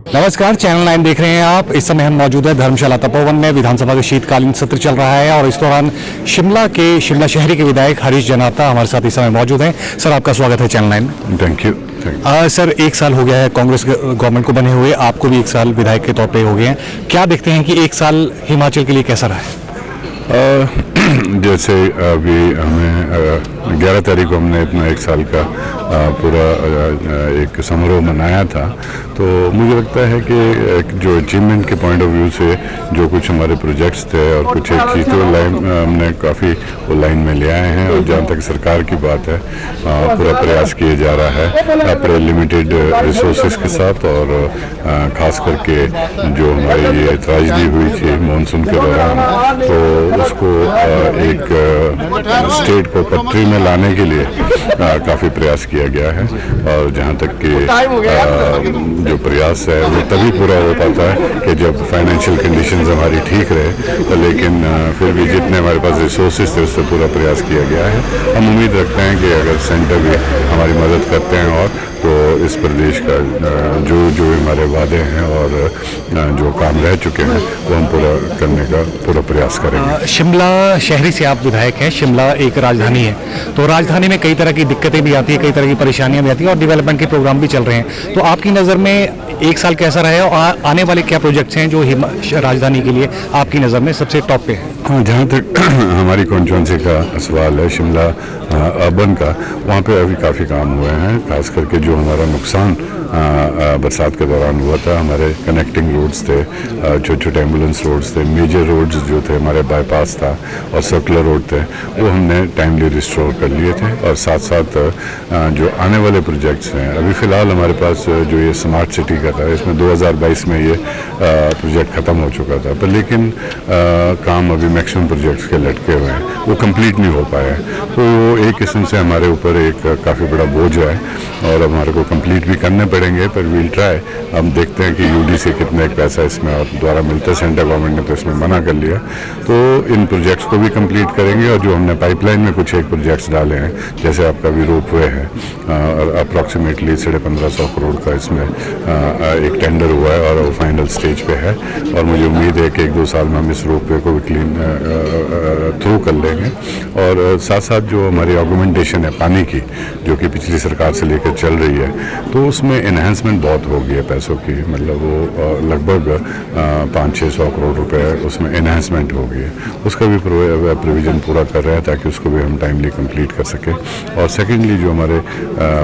नमस्कार, चैनल 9 देख रहे हैं आप। इस समय हम मौजूद है धर्मशाला तपोवन में। विधानसभा का शीतकालीन सत्र चल रहा है और इस दौरान शिमला शहरी के विधायक हरीश जनाता हमारे साथ इस समय मौजूद हैं। सर, आपका स्वागत है चैनल 9 में। Thank you. सर, 1 साल हो गया है कांग्रेस गवर्नमेंट को बने हुए, आपको भी 1 साल विधायक के तौर पे हो गए हैं। क्या देखते हैं कि 1 साल हिमाचल के लिए कैसा रहा है? जैसे अभी हमें 11 तारीख को हमने अपना 1 साल का पूरा एक समारोह मनाया था, तो मुझे लगता है कि जो अचीवमेंट के पॉइंट ऑफ व्यू से जो कुछ हमारे प्रोजेक्ट्स थे और कुछ एक चीज़ तो लाइन हमने काफ़ी वो लाइन में ले आए हैं। और जहाँ तक सरकार की बात है, पूरा प्रयास किया जा रहा है अपने लिमिटेड रिसोर्सेज के साथ, और ख़ास करके जो हमारी ये ट्रेजेडी हुई थी मानसून के दौरान, तो उसको एक स्टेट को पटरी में लाने के लिए काफ़ी प्रयास किया गया है। और जहाँ तक कि जो प्रयास है वो तभी पूरा हो पाता है कि जब फाइनेंशियल कंडीशंस हमारी ठीक रहे। तो लेकिन फिर भी जितने हमारे पास रिसोर्सेज थे उससे पूरा प्रयास किया गया है। हम उम्मीद रखते हैं कि अगर सेंटर भी हमारी मदद करते हैं और तो इस प्रदेश का जो हमारे वादे हैं और जो काम रह चुके हैं वो हम पूरा करने का पूरा प्रयास करेंगे। शिमला शहरी से आप विधायक हैं। शिमला एक राजधानी है, तो राजधानी में कई तरह की दिक्कतें भी आती है, कई तरह की परेशानियां भी आती हैं और डेवलपमेंट के प्रोग्राम भी चल रहे हैं। तो आपकी नज़र में 1 साल कैसा रहा है और आने वाले क्या प्रोजेक्ट्स हैं जो राजधानी के लिए आपकी नज़र में सबसे टॉप पे है? हाँ, जहाँ तक हमारी कॉन्स्टिट्यूंसी का सवाल है, शिमला अर्बन का, वहाँ पे अभी काफ़ी काम हुए हैं। खास करके जो हमारा नुकसान बरसात के दौरान हुआ था, हमारे कनेक्टिंग रोड्स थे, छोटे छोटे एम्बुलेंस रोड्स थे, मेजर रोड्स जो थे, हमारे बाईपास था और सर्कुलर रोड थे, वो हमने टाइमली रिस्टोर कर लिए थे। और साथ साथ जो आने वाले प्रोजेक्ट्स हैं, अभी फ़िलहाल हमारे पास जो ये स्मार्ट सिटी का था, इसमें 2022 में ये प्रोजेक्ट ख़त्म हो चुका था, पर लेकिन काम अभी मैक्सिमम प्रोजेक्ट्स के लटके हुए हैं, वो कंप्लीट नहीं हो पाया है। तो एक किस्म से हमारे ऊपर एक काफ़ी बड़ा बोझ है और हमारे को कंप्लीट भी करने पड़ेंगे, पर वील ट्राई। हम देखते हैं कि यूडीसी कितने पैसा इसमें और द्वारा मिलता है। सेंट्रल गवर्नमेंट ने तो इसमें मना कर लिया, तो इन प्रोजेक्ट्स को भी कंप्लीट करेंगे। और जो हमने पाइपलाइन में कुछ एक प्रोजेक्ट्स डाले हैं, जैसे आपका भी रोप वे है, और अप्रॉक्सीमेटली 1550 करोड़ का इसमें एक टेंडर हुआ है और वो फाइनल स्टेज पे है। और मुझे उम्मीद है कि 1-2 साल में हम इस रोप वे को भी क्लीन थ्रू कर लेंगे। और साथ साथ जो हमारी ऑगमेंटेशन है पानी की, जो कि पिछली सरकार से लेकर चल रही है, तो उसमें एनहेंसमेंट बहुत हो गई है पैसों की। मतलब वो लगभग 500-600 करोड़ रुपए उसमें एनहेंसमेंट हो गई है। उसका भी प्रोविज़न पूरा कर रहे हैं ताकि उसको भी हम टाइमली कंप्लीट कर सकें। और सेकेंडली जो हमारे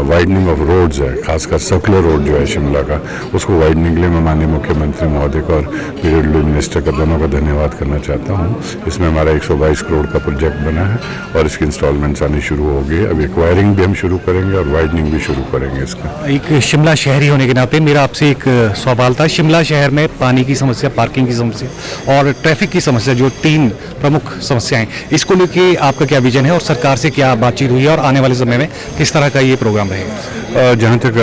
वाइडनिंग ऑफ रोड्स है, खासकर सर्कुलर रोड जो है शिमला का, उसको वाइडनिंग के लिए मैं माननीय मुख्यमंत्री महोदय को और पीडब्ल्यूडी मिनिस्टर का दोनों का धन्यवाद करना चाहता हूँ। इसमें हमारा 122 करोड़ का प्रोजेक्ट बना है और इसकी इंस्टॉलमेंट्स आनी शुरू हो गई। अब एक्वायरिंग भी हम शुरू करेंगे और वाइडनिंग भी शुरू करेंगे इसका। एक शिमला शहरी होने के नाते मेरा आपसे एक सवाल था। शिमला शहर में पानी की समस्या, पार्किंग की समस्या और ट्रैफिक की समस्या, जो 3 प्रमुख समस्याएं, इसको लेके आपका क्या विजन है और सरकार से क्या बातचीत हुई है और आने वाले समय में किस तरह का ये प्रोग्राम रहेगा? जहाँ तक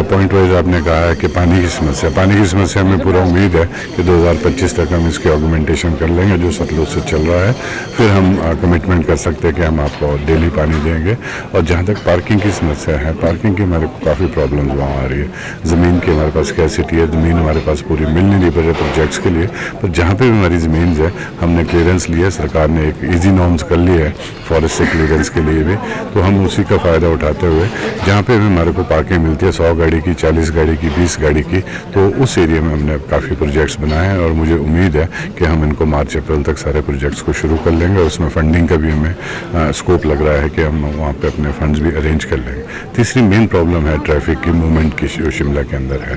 पॉइंट वाइज आपने कहा है कि पानी की समस्या में पूरा उम्मीद है कि 2025 तक हम इसकी ऑगमेंटेशन कर लेंगे, जो सतलुज से चल रहा है। फिर हम कमिटमेंट कर सकते हैं कि हम आपको डेली पानी देंगे। और जहाँ तक पार्किंग की समस्या है, पार्किंग की हमारे को काफ़ी प्रॉब्लम्स वहाँ आ रही है। ज़मीन की हमारे पास स्कैर्सिटी है, ज़मीन हमारे पास पूरी मिल नहीं रही प्रोजेक्ट्स के लिए। पर जहाँ पे भी हमारी ज़मीन है, हमने क्लियरेंस लिया, सरकार ने एक ईजी नॉर्म्स कर लिए है फॉरेस्ट से क्लियरेंस के लिए भी, तो हम उसी का फ़ायदा उठाते हुए जहाँ पे भी हमारे को पार्किंग मिलती है, 100 गाड़ी की, 40 गाड़ी की, 20 गाड़ी की, तो उस एरिया में हमने काफ़ी प्रोजेक्ट्स बनाए हैं। और मुझे उम्मीद है कि हम इनको मार्च-अप्रैल तक सारे प्रोजेक्ट्स को शुरू कर लेंगे। और उसमें फंडिंग का भी हमें स्कोप लग रहा है कि हम वहाँ पे अपने फंड्स भी अरेंज कर लेंगे। तीसरी मेन प्रॉब्लम है ट्रैफिक की, मूवमेंट की, जो शिमला के अंदर है,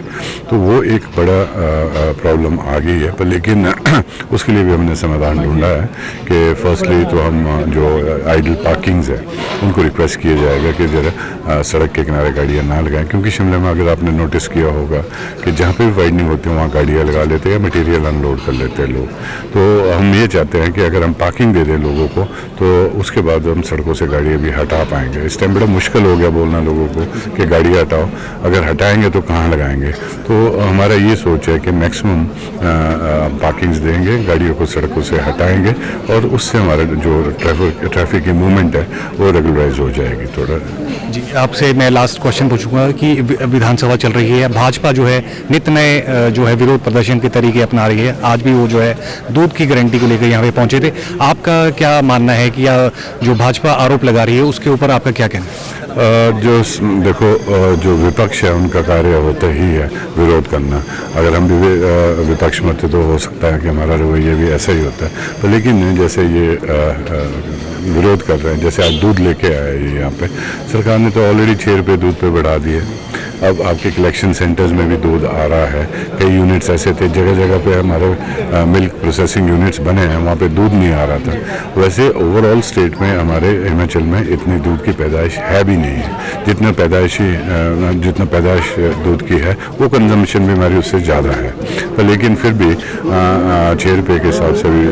तो वो एक बड़ा प्रॉब्लम आ गई है। पर लेकिन उसके लिए भी हमने समाधान ढूंढा है कि फर्स्टली तो हम जो आइडल पार्किंग्स है उनको रिक्वेस्ट किया जाएगा कि जरा सड़क के किनारे गाड़ियाँ ना लगाएं, क्योंकि शिमला में अगर आपने नोटिस किया होगा कि जहाँ पे भी वाइडनिंग होती है वहाँ गाड़ियाँ लगा लेते हैं या मटेरियल अनलोड कर लेते हैं लोग। तो हम ये चाहते हैं कि अगर हम पार्किंग दे दें लोगों को, तो उसके बाद हम सड़कों से गाड़ियाँ भी हटा पाएंगे। इस टाइम बड़ा मुश्किल हो गया बोलना लोगों को कि गाड़ियाँ हटाओ, अगर हटाएंगे तो कहाँ लगाएंगे। तो हमारा ये सोच है कि मैक्सिमम पार्किंग्स देंगे, गाड़ियों को सड़कों से हटाएंगे और उससे हमारा जो ट्रैफिक की मूवमेंट है वो रेगुलराइज हो जाएगी थोड़ा। जी, आपसे मैं लास्ट लास्ट क्वेश्चन पूछूंगा कि विधानसभा चल रही है, भाजपा जो है नित्य नए जो है विरोध प्रदर्शन के तरीके अपना रही है। आज भी वो जो है दूध की गारंटी को लेकर यहाँ पे पहुंचे थे। आपका क्या मानना है कि जो भाजपा आरोप लगा रही है उसके ऊपर आपका क्या कहना है? देखो, जो विपक्ष है उनका कार्य होता ही है विरोध करना। अगर हम भी विपक्ष में थे तो हो सकता है कि हमारा रवैया भी ऐसा ही होता है। तो लेकिन जैसे ये विरोध कर रहे हैं, जैसे आज दूध लेके आए यहाँ पे, सरकार ने तो ऑलरेडी 6 रुपये दूध पे बढ़ा दिए। अब आपके कलेक्शन सेंटर्स में भी दूध आ रहा है। कई यूनिट्स ऐसे थे, जगह जगह पे हमारे मिल्क प्रोसेसिंग यूनिट्स बने हैं, वहाँ पे दूध नहीं आ रहा था। वैसे ओवरऑल स्टेट में हमारे हिमाचल में इतनी दूध की पैदाइश है भी नहीं है। जितना पैदाइश दूध की है वो कंजम्पशन भी हमारी उससे ज़्यादा है। तो लेकिन फिर भी 6 रुपये के हिसाब से भी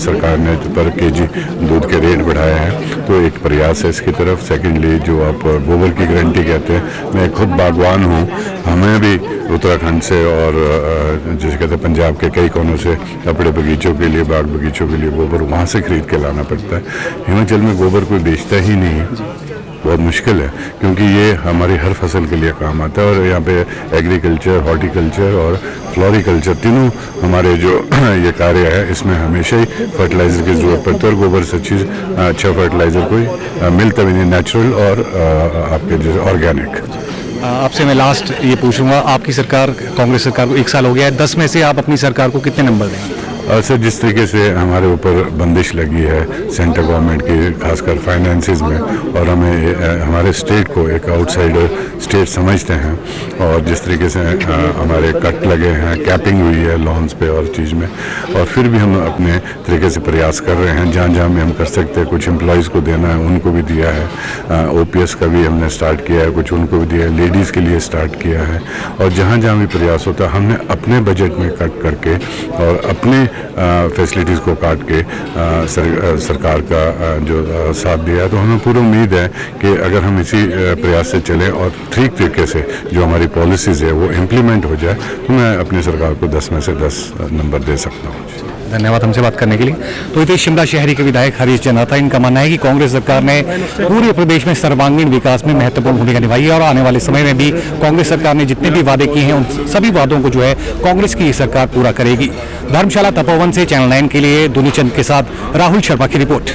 सरकार ने पर केजी दूध के रेट बढ़ाए हैं, तो एक प्रयास है इसकी तरफ। सेकेंडली, जो आप गोबर की गारंटी कहते हैं, मैं खुद बागवान हूँ। हमें भी उत्तराखंड से और जैसे कहते हैं पंजाब के कई कोनों से अपने बगीचों के लिए, बाग बगीचों के लिए गोबर वहाँ से खरीद के लाना पड़ता है। हिमाचल में गोबर कोई बेचता ही नहीं है, बहुत मुश्किल है, क्योंकि ये हमारी हर फसल के लिए काम आता है। और यहाँ पे एग्रीकल्चर, हॉर्टिकल्चर और फ्लोरिकल्चर तीनों हमारे जो ये कार्य है, इसमें हमेशा ही फर्टिलाइज़र की ज़रूरत पड़ती है। और गोबर से अच्छा फर्टिलाइज़र कोई मिलता भी नहीं, नेचुरल और आपके जैसे ऑर्गेनिक। आपसे मैं लास्ट ये पूछूंगा, आपकी सरकार, कांग्रेस सरकार को 1 साल हो गया है, 10 में से आप अपनी सरकार को कितने नंबर देंगे? सर, जिस तरीके से हमारे ऊपर बंदिश लगी है सेंट्रल गवर्नमेंट की, खासकर फाइनेंसेस में, और हमें हमारे स्टेट को एक आउटसाइडर स्टेट समझते हैं, और जिस तरीके से हमारे कट लगे हैं, कैपिंग हुई है लोन्स पे और चीज़ में, और फिर भी हम अपने तरीके से प्रयास कर रहे हैं। जहाँ जहाँ भी हम कर सकते हैं, कुछ एम्प्लॉयज़ को देना है उनको भी दिया है, OPS का भी हमने स्टार्ट किया है, कुछ उनको भी दिया है, लेडीज़ के लिए स्टार्ट किया है। और जहाँ जहाँ भी प्रयास होता है, हमने अपने बजट में कट करके और अपने फैसिलिटीज़ को काट के सरकार का जो साथ दिया है। तो हमें पूरी उम्मीद है कि अगर हम इसी प्रयास से चलें और ठीक तरीके से जो हमारी पॉलिसीज़ है वो इम्प्लीमेंट हो जाए, तो मैं अपनी सरकार को 10 में से 10 नंबर दे सकता हूँ। धन्यवाद हमसे बात करने के लिए। तो इतने शिमला शहरी के विधायक हरीश जैन था। इनका मानना है कि कांग्रेस सरकार ने पूरे प्रदेश में सर्वांगीण विकास में महत्वपूर्ण भूमिका निभाई है और आने वाले समय में भी कांग्रेस सरकार ने जितने भी वादे किए हैं उन सभी वादों को जो है कांग्रेस की सरकार पूरा करेगी। धर्मशाला तपोवन से चैनल 9 के लिए दुनीचंद के साथ राहुल शर्मा की रिपोर्ट।